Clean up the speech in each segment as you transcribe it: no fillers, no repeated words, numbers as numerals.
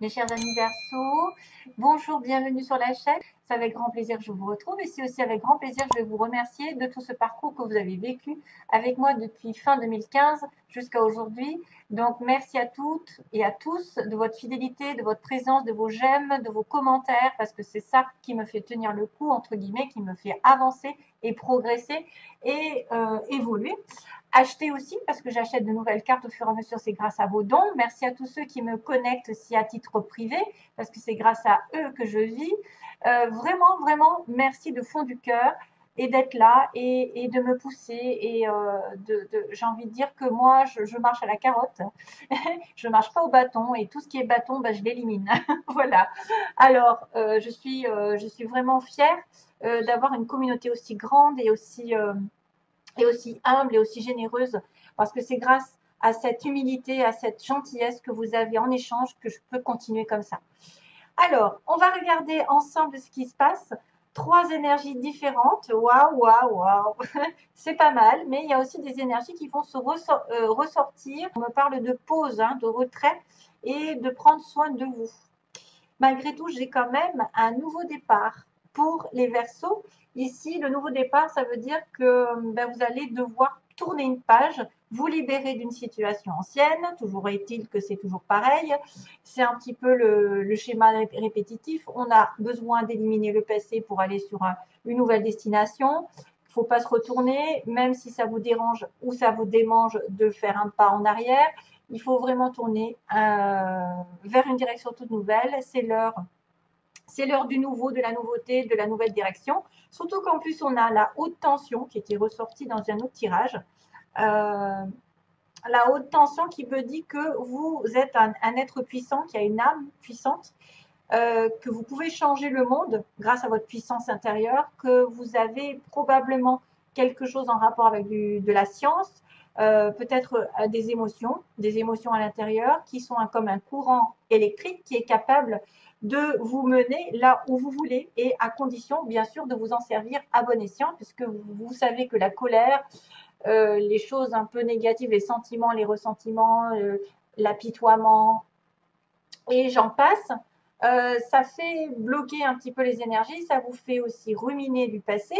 Mes chers amis Verseaux, bonjour, bienvenue sur la chaîne. C'est avec grand plaisir que je vous retrouve et c'est aussi avec grand plaisir que je vais vous remercier de tout ce parcours que vous avez vécu avec moi depuis fin 2015 jusqu'à aujourd'hui. Donc merci à toutes et à tous de votre fidélité, de votre présence, de vos j'aime, de vos commentaires parce que c'est ça qui me fait tenir le coup, entre guillemets, qui me fait avancer et progresser et évoluer. Acheter aussi parce que j'achète de nouvelles cartes au fur et à mesure, c'est grâce à vos dons. Merci à tous ceux qui me connectent aussi à titre privé parce que c'est grâce à eux que je vis. Vraiment, vraiment, merci de fond du cœur et d'être là et de me pousser et j'ai envie de dire que moi je marche à la carotte, je marche pas au bâton et tout ce qui est bâton, bah, je l'élimine. Voilà. Alors je suis vraiment fière d'avoir une communauté aussi grande et aussi humble et aussi généreuse, parce que c'est grâce à cette humilité, à cette gentillesse que vous avez en échange que je peux continuer comme ça. Alors, on va regarder ensemble ce qui se passe. Trois énergies différentes. Waouh, waouh, waouh. C'est pas mal, mais il y a aussi des énergies qui vont se ressortir. On me parle de pause, hein, de retrait et de prendre soin de vous. Malgré tout, j'ai quand même un nouveau départ pour les Verseaux. Ici, le nouveau départ, ça veut dire que vous allez devoir tourner une page, vous libérer d'une situation ancienne. Toujours est-il que c'est toujours pareil. C'est un petit peu le schéma répétitif. On a besoin d'éliminer le passé pour aller sur une nouvelle destination. Il ne faut pas se retourner, même si ça vous dérange ou ça vous démange de faire un pas en arrière. Il faut vraiment tourner vers une direction toute nouvelle. C'est l'heure du nouveau, de la nouveauté, de la nouvelle direction. Surtout qu'en plus, on a la haute tension qui était ressortie dans un autre tirage. La haute tension qui me dit que vous êtes un être puissant, qui a une âme puissante, que vous pouvez changer le monde grâce à votre puissance intérieure, que vous avez probablement quelque chose en rapport avec de la science, peut-être des émotions à l'intérieur qui sont comme un courant électrique qui est capable de vous mener là où vous voulez et à condition bien sûr de vous en servir à bon escient puisque vous savez que la colère, les choses un peu négatives, les sentiments, les ressentiments, l'apitoiement et j'en passe, ça fait bloquer un petit peu les énergies, ça vous fait aussi ruminer du passé,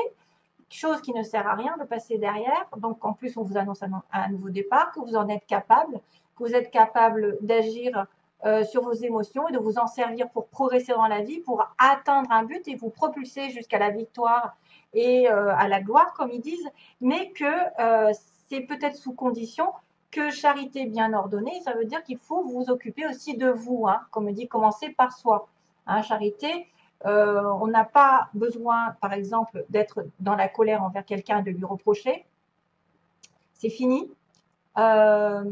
chose qui ne sert à rien de passer derrière. Donc en plus, on vous annonce un nouveau départ, que vous en êtes capable, que vous êtes capable d'agir sur vos émotions et de vous en servir pour progresser dans la vie, pour atteindre un but et vous propulser jusqu'à la victoire et à la gloire, comme ils disent, mais que c'est peut-être sous condition que charité bien ordonnée, ça veut dire qu'il faut vous occuper aussi de vous, hein, comme on dit, commencer par soi. Hein, charité, on n'a pas besoin, par exemple, d'être dans la colère envers quelqu'un, de lui reprocher. C'est fini. Euh,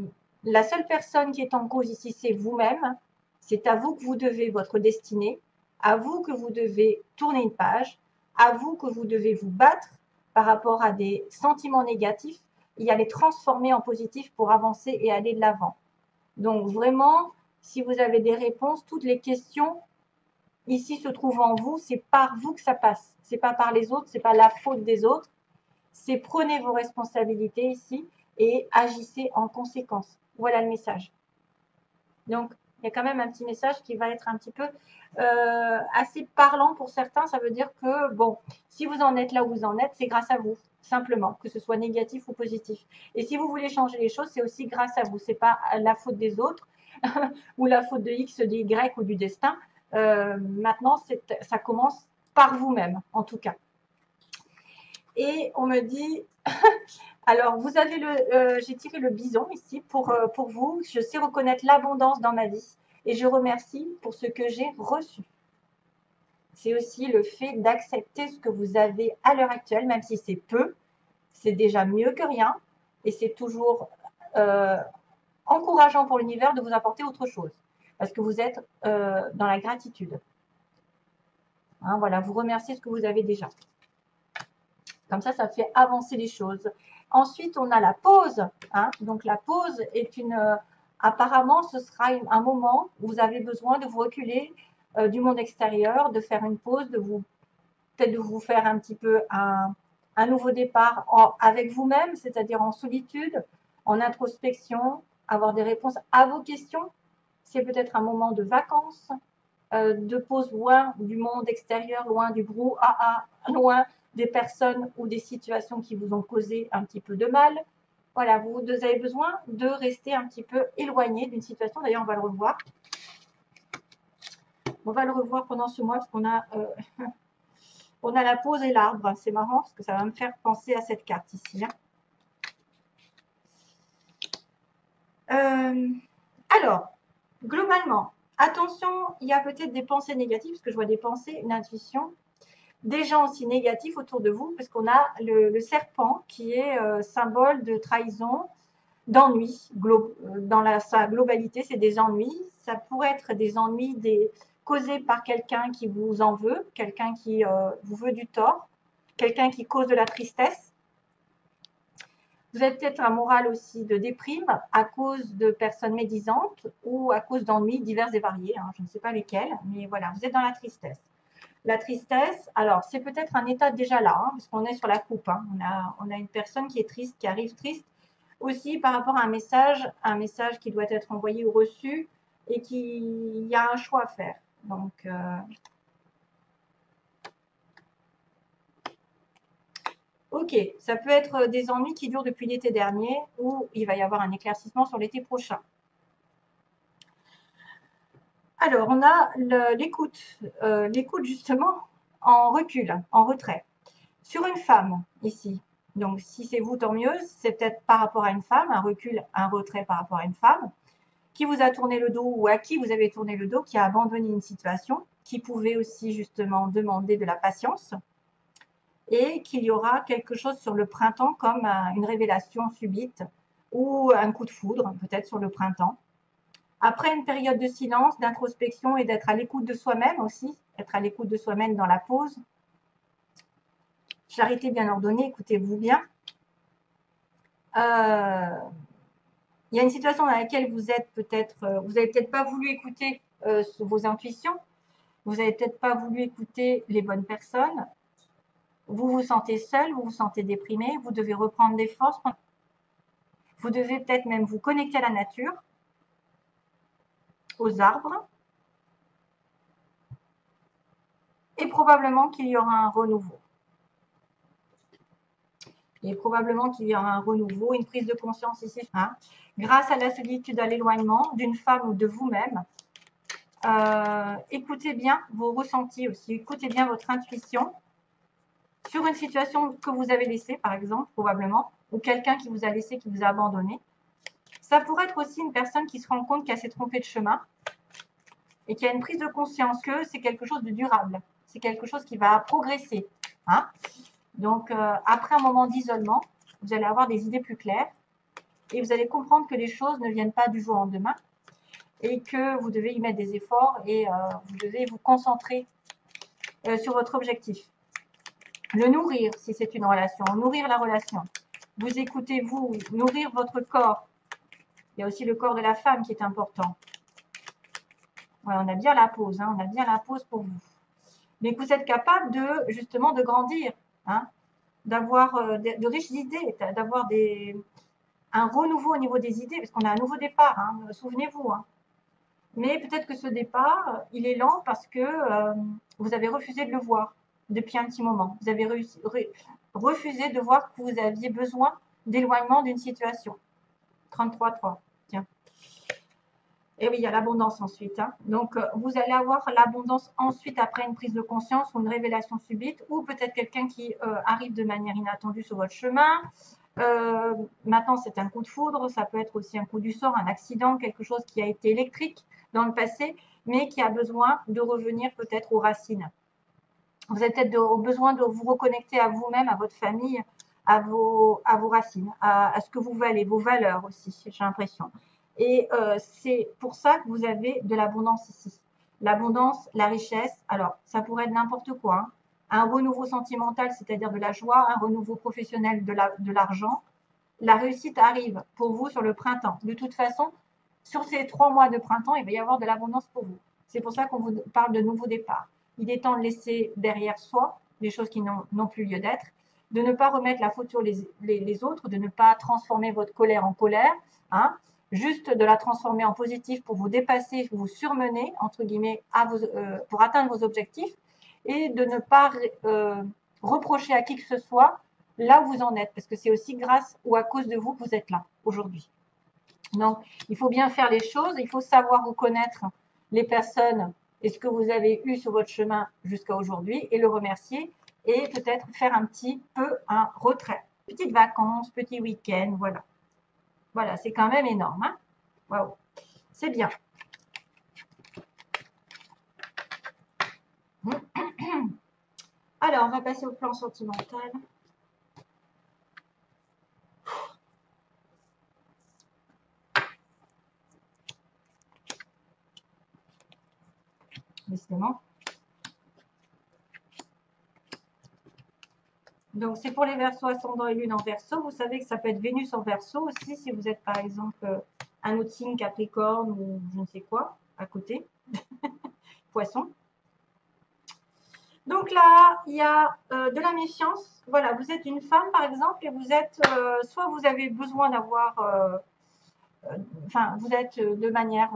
la seule personne qui est en cause ici, c'est vous-même. C'est à vous que vous devez votre destinée, à vous que vous devez tourner une page, à vous que vous devez vous battre par rapport à des sentiments négatifs et à les transformer en positifs pour avancer et aller de l'avant. Donc vraiment, si vous avez des réponses, toutes les questions ici se trouvent en vous, c'est par vous que ça passe. C'est pas par les autres, c'est pas la faute des autres. C'est prenez vos responsabilités ici et agissez en conséquence. Voilà le message. Donc, il y a quand même un petit message qui va être un petit peu assez parlant pour certains. Ça veut dire que, bon, si vous en êtes là où vous en êtes, c'est grâce à vous, simplement, que ce soit négatif ou positif. Et si vous voulez changer les choses, c'est aussi grâce à vous. C'est pas la faute des autres ou la faute de X, de Y ou du destin. Maintenant, ça commence par vous-même, en tout cas. Et on me dit, alors vous avez j'ai tiré le bison ici pour vous. Je sais reconnaître l'abondance dans ma vie et je remercie pour ce que j'ai reçu. C'est aussi le fait d'accepter ce que vous avez à l'heure actuelle, même si c'est peu, c'est déjà mieux que rien et c'est toujours encourageant pour l'univers de vous apporter autre chose parce que vous êtes dans la gratitude. Hein, voilà, vous remerciez ce que vous avez déjà. Comme ça fait avancer les choses. Ensuite, on a la pause. Hein. Donc, la pause est apparemment, ce sera un moment où vous avez besoin de vous reculer du monde extérieur, de faire une pause, peut-être de vous faire un petit peu un nouveau départ avec vous-même, c'est-à-dire en solitude, en introspection, avoir des réponses à vos questions. c'est peut-être un moment de vacances, de pause loin du monde extérieur, loin du brouhaha, loin des personnes ou des situations qui vous ont causé un petit peu de mal. Voilà, vous avez besoin de rester un petit peu éloigné d'une situation. D'ailleurs, on va le revoir. On va le revoir pendant ce mois parce qu'on a, on a la pause et l'arbre. C'est marrant parce que ça va me faire penser à cette carte ici. Alors, globalement, attention, il y a peut-être des pensées négatives, parce que je vois des pensées, une intuition, des gens aussi négatifs autour de vous, parce qu'on a le serpent qui est symbole de trahison, d'ennui, dans sa globalité, c'est des ennuis. Ça pourrait être des ennuis causés par quelqu'un qui vous en veut, quelqu'un qui vous veut du tort, quelqu'un qui cause de la tristesse. Vous avez peut-être un moral aussi de déprime à cause de personnes médisantes ou à cause d'ennuis divers et variés. Hein, je ne sais pas lesquels, mais voilà, vous êtes dans la tristesse. La tristesse, alors c'est peut-être un état déjà là, hein, parce qu'on est sur la coupe. Hein. On a une personne qui est triste, qui arrive triste, aussi par rapport à un message qui doit être envoyé ou reçu et qu'il y a un choix à faire. Donc, ok, ça peut être des ennuis qui durent depuis l'été dernier ou il va y avoir un éclaircissement sur l'été prochain. Alors, on a l'écoute justement en recul, en retrait. Sur une femme, ici, donc si c'est vous, tant mieux, c'est peut-être par rapport à une femme, un recul, un retrait par rapport à une femme, qui vous a tourné le dos ou à qui vous avez tourné le dos, qui a abandonné une situation, qui pouvait aussi justement demander de la patience, et qu'il y aura quelque chose sur le printemps comme une révélation subite ou un coup de foudre, peut-être sur le printemps. Après une période de silence, d'introspection et d'être à l'écoute de soi-même aussi, être à l'écoute de soi-même dans la pause. Charité bien ordonnée, écoutez-vous bien. Il y a une situation dans laquelle vous êtes peut-être, vous n'avez peut-être pas voulu écouter vos intuitions, vous n'avez peut-être pas voulu écouter les bonnes personnes, vous vous sentez seul, vous vous sentez déprimé, vous devez reprendre des forces, vous devez peut-être même vous connecter à la nature, aux arbres, et probablement qu'il y aura un renouveau. Et probablement qu'il y aura un renouveau, une prise de conscience ici, hein, grâce à la solitude, à l'éloignement d'une femme ou de vous-même. Écoutez bien vos ressentis aussi, écoutez bien votre intuition sur une situation que vous avez laissée, par exemple, probablement, ou quelqu'un qui vous a laissé, qui vous a abandonné. Ça pourrait être aussi une personne qui se rend compte qu'elle s'est trompée de chemin et qui a une prise de conscience que c'est quelque chose de durable, c'est quelque chose qui va progresser. Hein. Donc, après un moment d'isolement, vous allez avoir des idées plus claires et vous allez comprendre que les choses ne viennent pas du jour au lendemain et que vous devez y mettre des efforts et vous devez vous concentrer sur votre objectif. Le nourrir, si c'est une relation, nourrir la relation. Vous écoutez, vous, nourrir votre corps. Il y a aussi le corps de la femme qui est important. Voilà, on a bien la pause, hein, on a bien la pause pour vous. Mais que vous êtes capable de, justement, de grandir, hein, d'avoir de riches idées, d'avoir un renouveau au niveau des idées, parce qu'on a un nouveau départ, hein, souvenez-vous. Hein. Mais peut-être que ce départ, il est lent parce que vous avez refusé de le voir depuis un petit moment. Vous avez refusé de voir que vous aviez besoin d'éloignement d'une situation. 33.3, tiens. Et oui, il y a l'abondance ensuite. Hein. Donc, vous allez avoir l'abondance ensuite après une prise de conscience ou une révélation subite, ou peut-être quelqu'un qui arrive de manière inattendue sur votre chemin. Maintenant, c'est un coup de foudre, ça peut être aussi un coup du sort, un accident, quelque chose qui a été électrique dans le passé, mais qui a besoin de revenir peut-être aux racines. Vous avez peut-être besoin de vous reconnecter à vous-même, à votre famille, à vos racines, à ce que vous valez, vos valeurs aussi, j'ai l'impression. Et c'est pour ça que vous avez de l'abondance ici. L'abondance, la richesse, alors ça pourrait être n'importe quoi. Hein. Un renouveau sentimental, c'est-à-dire de la joie, un renouveau professionnel de l'argent. La réussite arrive pour vous sur le printemps. De toute façon, sur ces 3 mois de printemps, il va y avoir de l'abondance pour vous. C'est pour ça qu'on vous parle de nouveau départ. Il est temps de laisser derrière soi des choses qui n'ont plus lieu d'être, de ne pas remettre la faute sur les autres, de ne pas transformer votre colère en colère, hein, juste de la transformer en positif pour vous dépasser, vous surmener, entre guillemets, pour atteindre vos objectifs, et de ne pas reprocher à qui que ce soit là où vous en êtes, parce que c'est aussi grâce ou à cause de vous que vous êtes là aujourd'hui. Donc, il faut bien faire les choses, il faut savoir reconnaître les personnes et ce que vous avez eu sur votre chemin jusqu'à aujourd'hui et le remercier et peut-être faire un petit peu un retrait. Petites vacances, petit week-end, voilà. Voilà, c'est quand même énorme. Hein. Waouh, c'est bien. Alors, on va passer au plan sentimental. Décidément. Donc, c'est pour les Verseaux ascendant et lune en Verseau. Vous savez que ça peut être Vénus en Verseau aussi, si vous êtes par exemple un autre signe Capricorne ou je ne sais quoi à côté. Poisson. Donc là, il y a de la méfiance. Voilà, vous êtes une femme par exemple et vous êtes, soit vous avez besoin d'avoir, enfin, vous êtes de manière,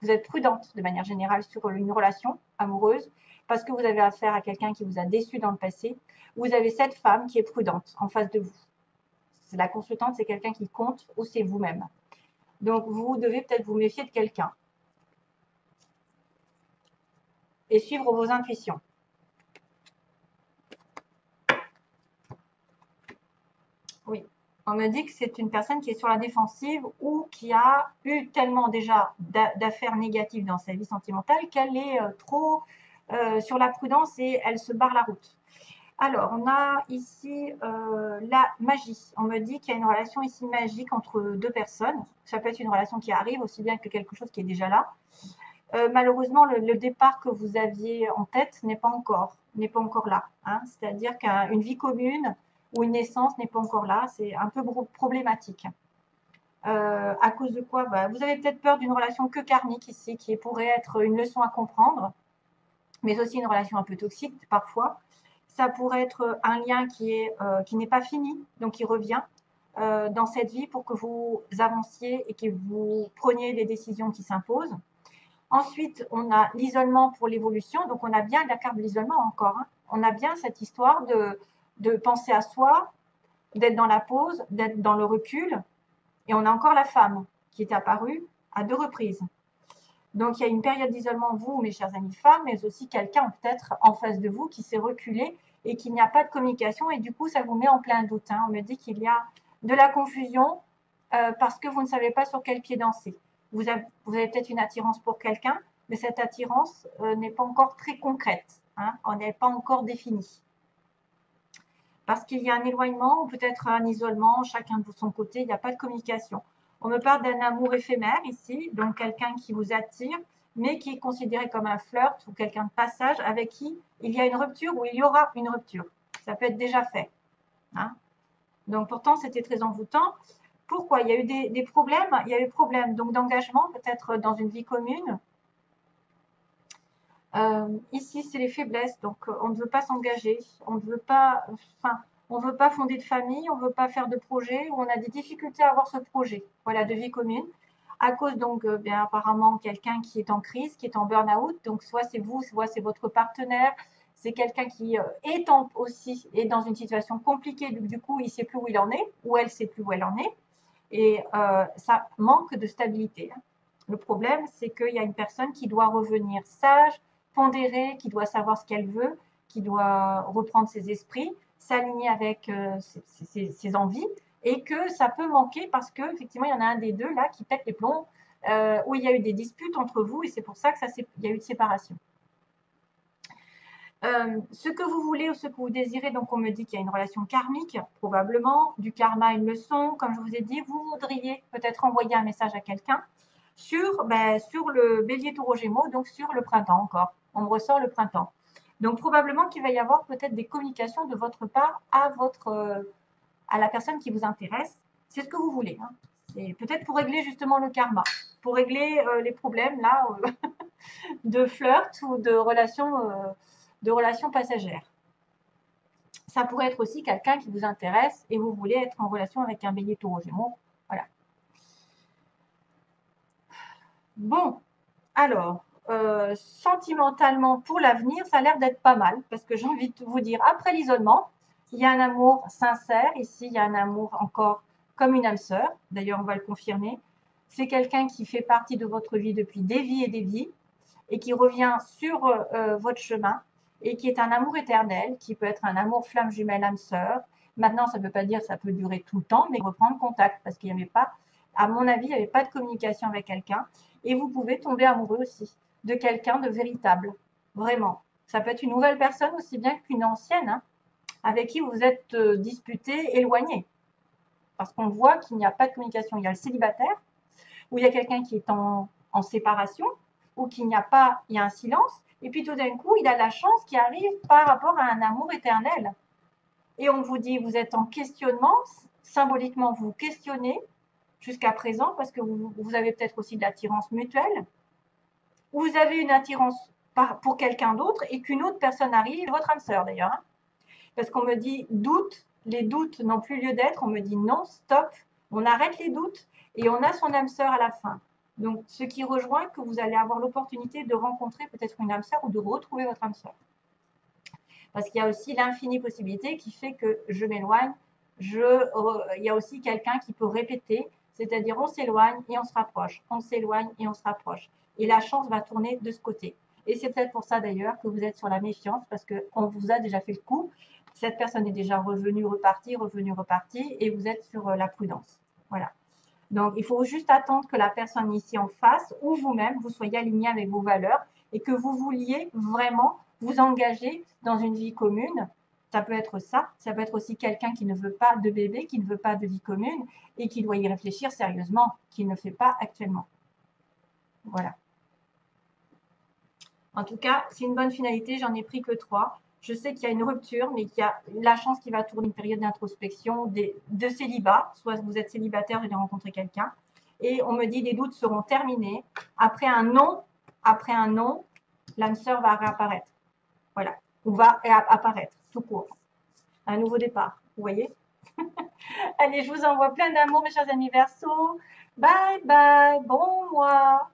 vous êtes prudente de manière générale sur une relation amoureuse parce que vous avez affaire à quelqu'un qui vous a déçu dans le passé. Vous avez cette femme qui est prudente en face de vous. C'est la consultante, c'est quelqu'un qui compte ou c'est vous-même. Donc, vous devez peut-être vous méfier de quelqu'un et suivre vos intuitions. Oui, on me dit que c'est une personne qui est sur la défensive ou qui a eu tellement déjà d'affaires négatives dans sa vie sentimentale qu'elle est trop sur la prudence et elle se barre la route. Alors, on a ici la magie. On me dit qu'il y a une relation ici magique entre deux personnes. Ça peut être une relation qui arrive aussi bien que quelque chose qui est déjà là. Malheureusement, le départ que vous aviez en tête n'est pas encore là. Hein. C'est-à-dire qu'une vie commune ou une naissance n'est pas encore là. C'est un peu problématique. À cause de quoi vous avez peut-être peur d'une relation que karmique ici, qui pourrait être une leçon à comprendre, mais aussi une relation un peu toxique parfois. Ça pourrait être un lien qui n'est pas fini, donc qui revient dans cette vie pour que vous avanciez et que vous preniez des décisions qui s'imposent. Ensuite, on a l'isolement pour l'évolution. Donc, on a bien la carte de l'isolement encore. Hein. On a bien cette histoire de penser à soi, d'être dans la pause, d'être dans le recul. Et on a encore la femme qui est apparue à 2 reprises. Donc, il y a une période d'isolement, vous, mes chers amis femmes, mais aussi quelqu'un peut-être en face de vous qui s'est reculé et qu'il n'y a pas de communication. Et du coup, ça vous met en plein doute. Hein. On me dit qu'il y a de la confusion parce que vous ne savez pas sur quel pied danser. Vous avez peut-être une attirance pour quelqu'un, mais cette attirance n'est pas encore très concrète. Hein, on n'est pas encore définie. Parce qu'il y a un éloignement ou peut-être un isolement, chacun de son côté, il n'y a pas de communication. On me parle d'un amour éphémère ici, donc quelqu'un qui vous attire, mais qui est considéré comme un flirt ou quelqu'un de passage avec qui il y a une rupture ou il y aura une rupture. Ça peut être déjà fait. Hein. Donc pourtant, c'était très envoûtant. Pourquoi? Il y a eu des problèmes. Il y a eu problème donc d'engagement, peut-être dans une vie commune. Ici, c'est les faiblesses. Donc, on ne veut pas s'engager. On ne veut pas, on veut pas fonder de famille. On ne veut pas faire de projet. Ou on a des difficultés à avoir ce projet. Voilà, de vie commune. À cause donc, bien apparemment, quelqu'un qui est en crise, qui est en burn-out. Donc, soit c'est vous, soit c'est votre partenaire. C'est quelqu'un qui aussi est dans une situation compliquée. Du coup, il ne sait plus où il en est, ou elle ne sait plus où elle en est. Et ça manque de stabilité. Le problème, c'est qu'il y a une personne qui doit revenir sage, pondérée, qui doit savoir ce qu'elle veut, qui doit reprendre ses esprits, s'aligner avec ses envies, et que ça peut manquer parce qu'effectivement, il y en a un des deux là qui pète les plombs, où il y a eu des disputes entre vous, et c'est pour ça qu'il y a eu de séparation. Ce que vous voulez ou ce que vous désirez, donc on me dit qu'il y a une relation karmique, probablement, du karma une leçon, comme je vous ai dit, vous voudriez peut-être envoyer un message à quelqu'un sur le bélier taureau gémeaux, donc sur le printemps encore. On me ressort le printemps. Donc probablement qu'il va y avoir peut-être des communications de votre part à la personne qui vous intéresse. C'est ce que vous voulez. Hein. C'est peut-être pour régler justement le karma, pour régler les problèmes là de flirt ou de relations passagères. Ça pourrait être aussi quelqu'un qui vous intéresse et vous voulez être en relation avec un bélier taureau gémeaux. Voilà. Bon, alors, sentimentalement pour l'avenir, ça a l'air d'être pas mal parce que j'ai envie de vous dire, après l'isolement, il y a un amour sincère. Ici, il y a un amour encore comme une âme sœur. D'ailleurs, on va le confirmer. C'est quelqu'un qui fait partie de votre vie depuis des vies et des vies et qui revient sur votre chemin et qui est un amour éternel, qui peut être un amour flamme jumelle âme sœur. Maintenant, ça ne veut pas dire que ça peut durer tout le temps, mais reprendre contact parce qu'il n'y avait pas, à mon avis, il n'y avait pas de communication avec quelqu'un. Et vous pouvez tomber amoureux aussi de quelqu'un de véritable, vraiment. Ça peut être une nouvelle personne aussi bien qu'une ancienne, hein, avec qui vous êtes disputé, éloigné. Parce qu'on voit qu'il n'y a pas de communication. Il y a le célibataire, où il y a quelqu'un qui est en séparation, ou qu'il n'y a pas, il y a un silence, et puis tout d'un coup, il a la chance qui arrive par rapport à un amour éternel. Et on vous dit, vous êtes en questionnement, symboliquement, vous questionnez jusqu'à présent, parce que vous avez peut-être aussi de l'attirance mutuelle, ou vous avez une attirance pour quelqu'un d'autre, et qu'une autre personne arrive, votre âme sœur d'ailleurs, hein, parce qu'on me dit doute, les doutes n'ont plus lieu d'être, on me dit non, stop, on arrête les doutes et on a son âme sœur à la fin. Donc, ce qui rejoint que vous allez avoir l'opportunité de rencontrer peut-être une âme sœur ou de retrouver votre âme sœur. Parce qu'il y a aussi l'infinie possibilité qui fait que je m'éloigne, il y a aussi quelqu'un qui peut répéter, c'est-à-dire on s'éloigne et on se rapproche, on s'éloigne et on se rapproche. Et la chance va tourner de ce côté. Et c'est peut-être pour ça d'ailleurs que vous êtes sur la méfiance, parce qu'on vous a déjà fait le coup. Cette personne est déjà revenue, repartie, et vous êtes sur la prudence. Voilà. Donc, il faut juste attendre que la personne ici en face ou vous-même, vous soyez aligné avec vos valeurs et que vous vouliez vraiment vous engager dans une vie commune. Ça peut être ça peut être aussi quelqu'un qui ne veut pas de bébé, qui ne veut pas de vie commune et qui doit y réfléchir sérieusement, qui ne fait pas actuellement. Voilà. En tout cas, c'est une bonne finalité, j'en ai pris que 3. Je sais qu'il y a une rupture, mais qu'il y a la chance qui va tourner une période d'introspection, de célibat, soit vous êtes célibataire, vous allez rencontrer quelqu'un, et on me dit les doutes seront terminés. Après un non, l'âme sœur va réapparaître. Voilà, ou va apparaître, tout court. Un nouveau départ, vous voyez. Allez, je vous envoie plein d'amour, mes chers amis Verseaux. Bye bye, bon mois.